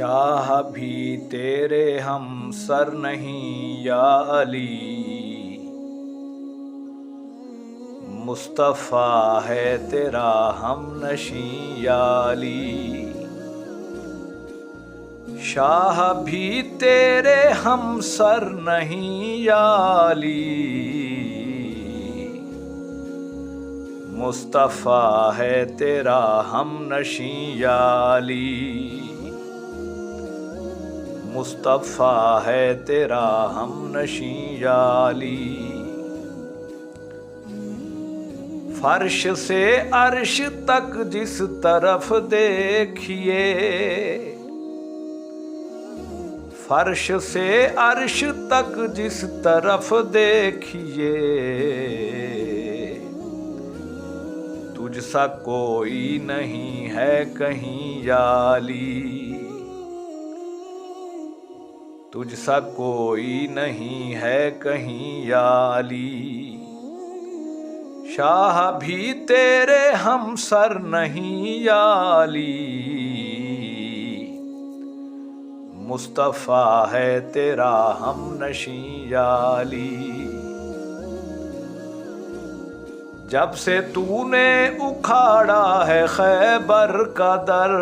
शाह भी तेरे हम सर नहीं या अली, मुस्तफ़ा है तेरा हम नशी या अली। शाह भी तेरे हम सर नहीं या अली, मुस्तफ़ा है तेरा हम नशी या अली, मुस्तफ़ा है तेरा हम नशी या अली। फर्श से अर्श तक जिस तरफ देखिए, फर्श से अर्श तक जिस तरफ देखिए, तुझसा कोई नहीं है कहीं या अली, तुझसा कोई नहीं है कहीं या अली। शाह भी तेरे हम सर नहीं या अली, मुस्तफ़ा है तेरा हम नशी या अली। जब से तूने उखाड़ा है खैबर का दर,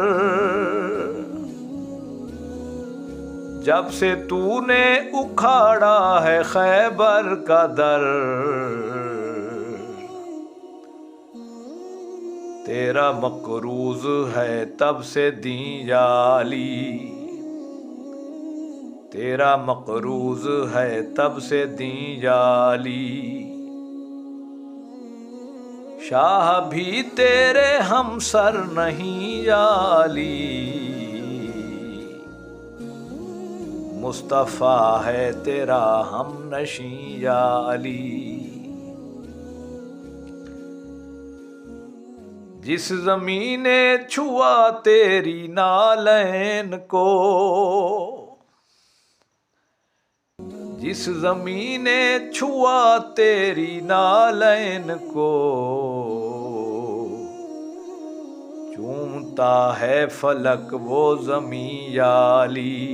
जब से तूने उखाड़ा है खैबर का दर, तेरा मकरूज है तब से दीन या अली, तेरा मकरूज है तब से दीन या अली। शाह भी तेरे हम सर नहीं या अली, मुस्तफ़ा है तेरा हम नशी या अली। जिस ज़मीने छुआ तेरी नालैन को, जिस ज़मीने छुआ तेरी नालैन को, चूमता है फलक वो ज़मीं या अली,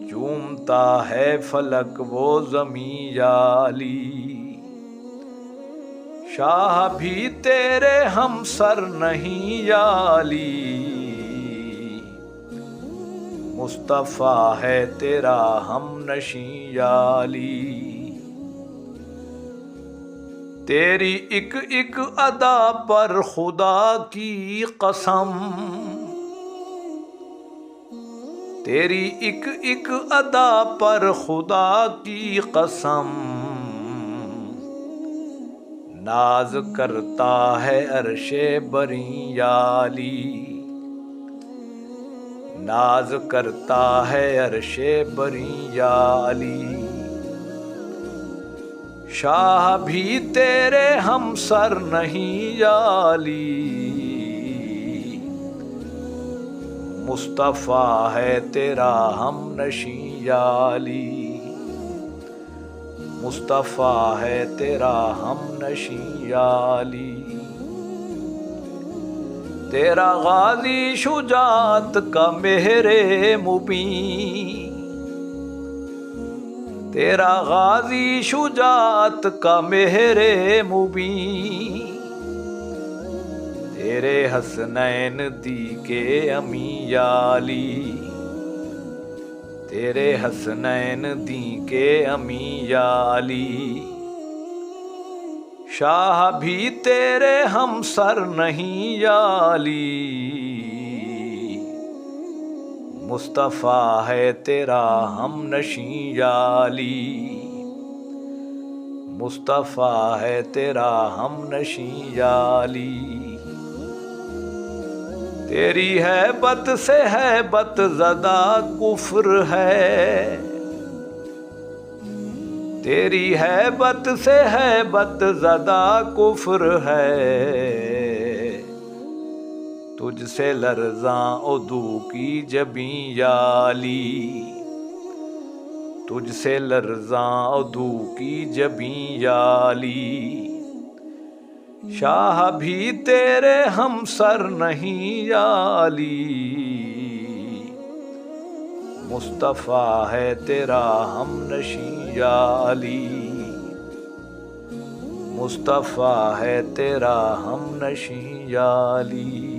चूमता है फलक वो ज़मीं या अली। शाह भी तेरे हम सर नहीं या अली, मुस्तफ़ा है तेरा हम नशी या अली। तेरी एक एक अदा पर खुदा की कसम, तेरी एक एक अदा पर खुदा की कसम, नाज करता है अर्शे बरी या अली, नाज करता है अर्शे बरी या अली। शाह भी तेरे हम सर नहीं या अली, मुस्तफ़ा है तेरा हम नशी या अली, मुस्तफ़ा है तेरा हम नशी या अली। तेरा गाज़ी शुजात का मेहरे मुबीन, तेरा गाज़ी शुजात का मेहरे मुबीन, तेरे हसनैन दी के अमी या अली, तेरे हसनैन दी के अमी या अली। शाह भी तेरे हम सर नहीं या अली, मुस्तफ़ा है तेरा हम नशी या अली, मुस्तफ़ा है तेरा हम नशी या अली। तेरी हैबत से हैबत ज़दा कुफ्र है, तेरी हैबत से हैबत ज़दा कुफ्र है, तुझसे लर्ज़ां उदू की जबीं या अली, तुझसे लर्ज़ां उदू की जबीं या अली। शाह भी तेरे हम सर नहीं या अली, मुस्तफ़ा है तेरा हमनशी या अली, मुस्तफ़ा है तेरा हमनशी या अली।